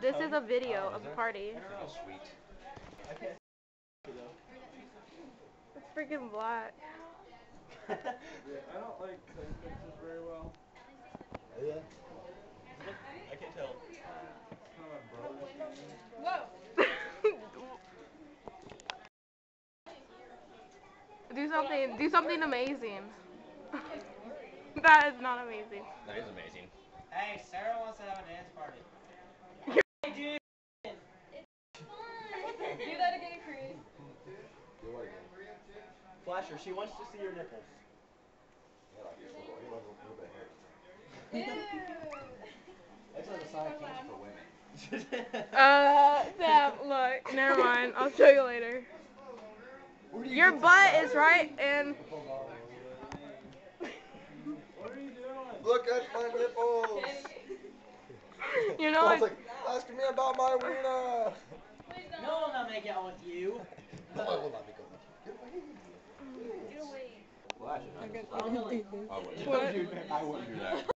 This is a video of the party. Oh, sweet. It's freaking black. I don't like pictures very well. Yeah. I can't tell. Whoa! Do something amazing. That is not amazing. That is amazing. Hey, Sarah wants to have a dance party. Hey, dude. Do that again, Chris. Do what again? Flasher, she wants to see your nipples. That's like a sign of cancer for women. Sam, look, never mind. I'll show you later. Your butt is right, and What are you doing? Look at my nipples. you know, Sounds like asking me about my wiener. No, I'm not making out with you. No, I will not make up with you. Get away. Get away. Well, actually, I'll delete. I wouldn't. What? I wouldn't do that.